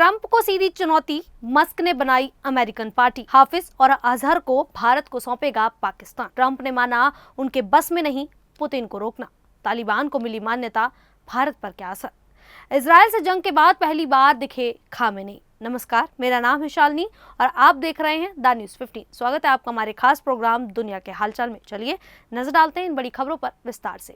Trump को सीधी चुनौती, Musk ने बनाई अमेरिकन पार्टी। हाफिज और अजहर को भारत को सौंपेगा पाकिस्तान। ट्रंप ने माना उनके बस में नहीं पुतिन को रोकना। तालिबान को मिली मान्यता, भारत पर क्या असर। इजराइल से जंग के बाद पहली बार दिखे खामेनी। नमस्कार, मेरा नाम है शालिनी और आप देख रहे हैं द न्यूज़ 15। स्वागत है आपका हमारे खास प्रोग्राम दुनिया के हालचाल में। चलिए नजर डालते हैं इन बड़ी खबरों पर विस्तार से।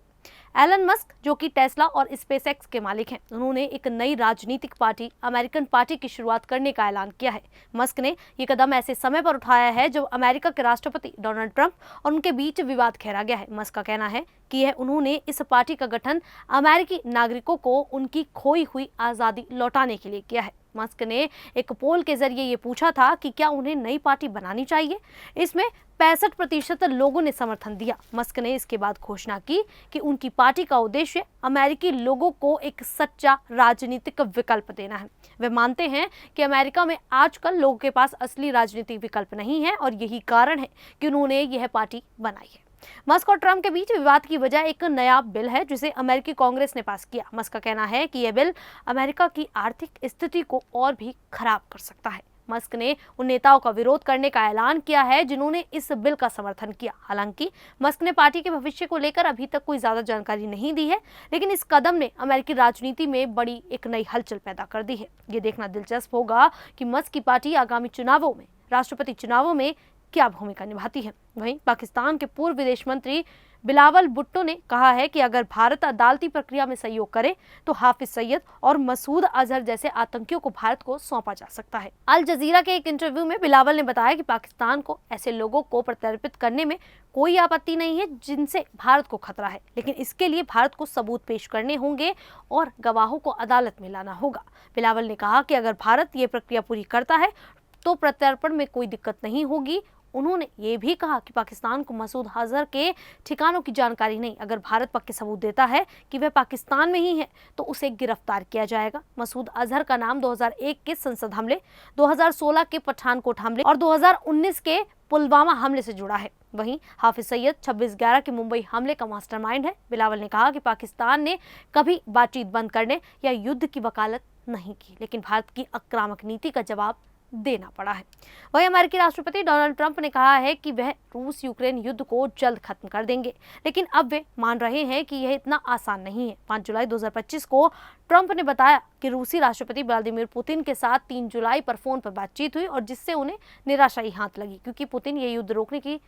एलन मस्क, जो कि टेस्ला और स्पेसएक्स के मालिक हैं, उन्होंने एक नई राजनीतिक पार्टी अमेरिकन पार्टी की शुरुआत करने का ऐलान किया है। मस्क ने ये कदम ऐसे समय पर उठाया है जब अमेरिका के राष्ट्रपति डोनाल्ड ट्रंप और उनके बीच विवाद गहरा गया है। मस्क का कहना है कि उन्होंने इस पार्टी का गठन अमेरिकी नागरिकों को उनकी खोई हुई आज़ादी लौटाने के लिए किया है। मस्क ने एक पोल के जरिए ये पूछा था कि क्या उन्हें नई पार्टी बनानी चाहिए। इसमें 65% लोगों ने समर्थन दिया। मस्क ने इसके बाद घोषणा की कि उनकी पार्टी का उद्देश्य अमेरिकी लोगों को एक सच्चा राजनीतिक विकल्प देना है। वे मानते हैं कि अमेरिका में आजकल लोगों के पास असली राजनीतिक विकल्प नहीं है और यही कारण है कि उन्होंने यह पार्टी बनाई है। मस्क और ट्रंप के बीच विवाद की वजह एक नया बिल है जिसे अमेरिकी कांग्रेस ने पास किया। मस्क का कहना है कि यह बिल अमेरिका की आर्थिक स्थिति को और भी खराब कर सकता है। मस्क ने उन नेताओं का विरोध करने का ऐलान किया है जिन्होंने इस बिल का समर्थन किया। हालांकि मस्क ने पार्टी के भविष्य को लेकर अभी तक कोई ज्यादा जानकारी नहीं दी है, लेकिन इस कदम ने अमेरिकी राजनीति में बड़ी एक नई हलचल पैदा कर दी है। ये देखना दिलचस्प होगा कि मस्क की पार्टी आगामी चुनावों में, राष्ट्रपति चुनावों में क्या भूमिका निभाती है। वहीं पाकिस्तान के पूर्व विदेश मंत्री बिलावल भुट्टो ने कहा है कि अगर भारत अदालती प्रक्रिया में सहयोग करे तो हाफिज सईद और मसूद अजहर जैसे आतंकियों को भारत को सौंपा जा सकता है। अल जजीरा के एक इंटरव्यू में बिलावल ने बताया कि पाकिस्तान को ऐसे लोगों को प्रत्यर्पित करने में कोई आपत्ति नहीं है जिनसे भारत को खतरा है, लेकिन इसके लिए भारत को सबूत पेश करने होंगे और गवाहों को अदालत में लाना होगा। बिलावल ने कहा कि अगर भारत ये प्रक्रिया पूरी करता है तो प्रत्यर्पण में कोई दिक्कत नहीं होगी। उन्होंने ये भी कहा कि पाकिस्तान को मसूद अजहर के ठिकानों की जानकारी नहीं। अगर भारत पक्के सबूत देता है कि वह पाकिस्तान में ही है तो उसे गिरफ्तार किया जाएगा। मसूद अजहर का नाम 2001 के संसद हमले, 2016 के पठानकोट हमले और 2019 के पुलवामा हमले से जुड़ा है। वहीं हाफिज सईद 26/11 के मुंबई हमले का मास्टरमाइंड है। बिलावल ने कहा कि पाकिस्तान ने कभी बातचीत बंद करने या युद्ध की वकालत नहीं की, लेकिन भारत की आक्रामक नीति का जवाब देना पड़ा है। वही अमेरिकी राष्ट्रपति डोनाल्ड ट्रंप ने कहा है कि वह रूस यूक्रेन युद्ध को जल्द खत्म कर देंगे, लेकिन अब वे मान रहे हैं कि यह इतना आसान नहीं है। 5 जुलाई 2025 को ट्रंप ने बताया कि रूसी राष्ट्रपति व्लादिमीर पुतिन के साथ 3 जुलाई पर फोन पर बातचीत हुई और जिससे उन्हें निराशाई हाथ लगी, क्योंकि पुतिन ये युद्ध रोकने की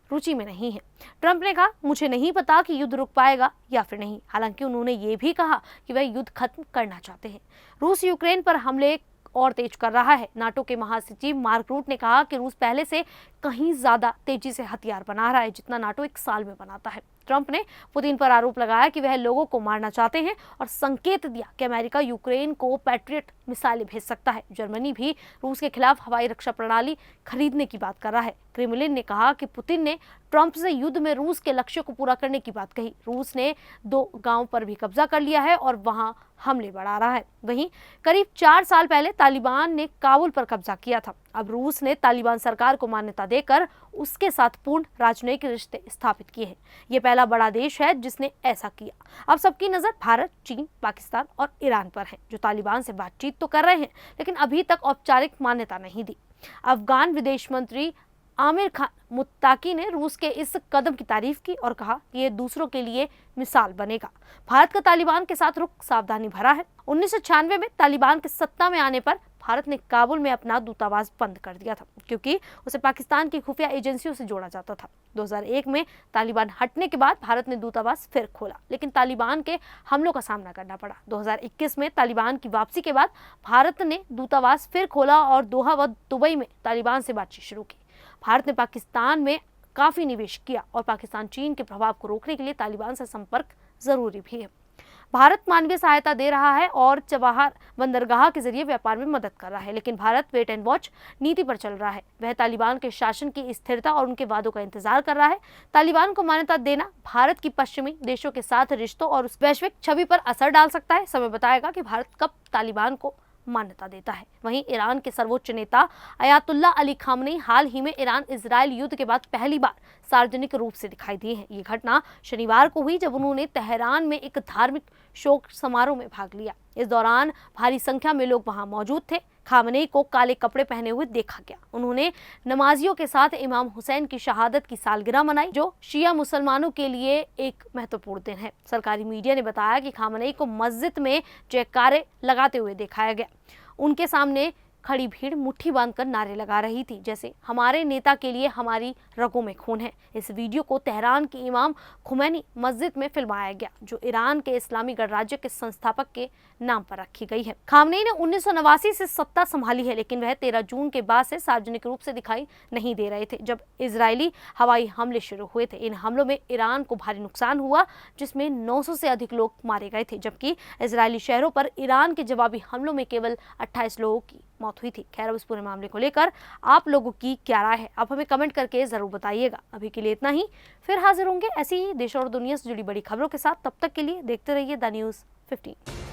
रुचि में नहीं है। ट्रंप ने कहा, मुझे नहीं पता कि युद्ध रुक पाएगा या फिर नहीं। हालांकि उन्होंने ये भी कहा कि वह युद्ध खत्म करना चाहते हैं। रूस यूक्रेन पर हमले और तेज कर रहा है। नाटो के महासचिव मार्क रूट ने कहा कि रूस पहले से कहीं ज्यादा तेजी से हथियार बना रहा है जितना नाटो एक साल में बनाता है। ट्रंप ने पुतिन पर आरोप लगाया कि वह लोगों को मारना चाहते हैं और संकेत दिया कि अमेरिका यूक्रेन को पैट्रियट मिसाइलें भेज सकता है। जर्मनी भी रूस के खिलाफ हवाई रक्षा प्रणाली खरीदने की बात कर रहा है। क्रेमलिन ने कहा कि पुतिन ने ट्रंप से युद्ध में रूस के लक्ष्य को पूरा करने की बात कही। रूस ने 2 गांवों पर भी कब्जा कर लिया है और वहां हमले बढ़ा रहा है। वहीं करीब 4 साल पहले तालिबान ने काबुल पर कब्जा किया था। अब रूस ने तालिबान सरकार को मान्यता देकर उसके साथ पूर्ण राजनयिक रिश्ते स्थापित किए हैं। ये पहला बड़ा देश है जिसने ऐसा किया। अब सबकी नजर भारत, चीन, पाकिस्तान और ईरान पर है, जो तालिबान से बातचीत तो कर रहे हैं लेकिन अभी तक औपचारिक मान्यता नहीं दी। अफगान विदेश मंत्री आमिर खान मुत्ताकी ने रूस के इस कदम की तारीफ की और कहा कि ये दूसरों के लिए मिसाल बनेगा। भारत का तालिबान के साथ रुख सावधानी भरा है। 1996 में तालिबान के सत्ता में आने पर भारत ने काबुल में अपना दूतावास बंद कर दिया था, क्योंकि उसे पाकिस्तान की खुफिया एजेंसियों से जोड़ा जाता था। 2001 में तालिबान हटने के बाद भारत ने दूतावास फिर खोला, लेकिन तालिबान के हमलों का सामना करना पड़ा। 2021 में तालिबान की वापसी के बाद भारत ने दूतावास फिर खोला और दोहा व दुबई में तालिबान से बातचीत शुरू की। भारत ने पाकिस्तान में काफी निवेश किया और पाकिस्तान चीन के प्रभाव को रोकने के लिए तालिबान से संपर्क जरूरी भी है। भारत मानवीय सहायता दे रहा है और चबाहार बंदरगाह के जरिए व्यापार में मदद कर रहा है, लेकिन भारत वेट एंड वॉच नीति पर चल रहा है। वह तालिबान के शासन की स्थिरता और उनके वादों का इंतजार कर रहा है। तालिबान को मान्यता देना भारत की पश्चिमी देशों के साथ रिश्तों और उस वैश्विक छवि पर असर डाल सकता है। समय बताएगा कि भारत कब तालिबान को मान्यता देता है। वहीं ईरान के सर्वोच्च नेता अयातुल्ला अली खामनेई हाल ही में ईरान इजराइल युद्ध के बाद पहली बार सार्वजनिक रूप से दिखाई दिए हैं। ये घटना शनिवार को हुई जब उन्होंने तेहरान में एक धार्मिक शोक समारोह में भाग लिया। इस दौरान भारी संख्या में लोग वहां मौजूद थे। खामनेई को काले कपड़े पहने हुए देखा गया। उन्होंने नमाजियों के साथ इमाम हुसैन की शहादत की सालगिरह मनाई, जो शिया मुसलमानों के लिए एक महत्वपूर्ण दिन है। सरकारी मीडिया ने बताया कि खामनेई को मस्जिद में जयकारे लगाते हुए दिखाया गया। उनके सामने खड़ी भीड़ मुट्ठी बांधकर नारे लगा रही थी, जैसे हमारे नेता के लिए हमारी रगों में खून है। इस वीडियो को तेहरान के इमाम खुमैनी मस्जिद में फिल्माया गया, जो ईरान के इस्लामी गणराज्य के संस्थापक के नाम पर रखी गई है। खामनेई ने 1989 से सत्ता संभाली है, लेकिन वह 13 जून के बाद से सार्वजनिक रूप से दिखाई नहीं दे रहे थे, जब इजरायली हवाई हमले शुरू हुए थे। इन हमलों में ईरान को भारी नुकसान हुआ, जिसमें 900 से अधिक लोग मारे गए थे, जबकि इजरायली शहरों पर ईरान के जवाबी हमलों में केवल 28 लोगों की मौत हुई थी। खैर, अब इस पूरे मामले को लेकर आप लोगों की क्या राय है, आप हमें कमेंट करके जरूर बताइएगा। अभी के लिए इतना ही, फिर हाजिर होंगे ऐसी ही देश और दुनिया से जुड़ी बड़ी खबरों के साथ। तब तक के लिए देखते रहिए द न्यूज़ 15।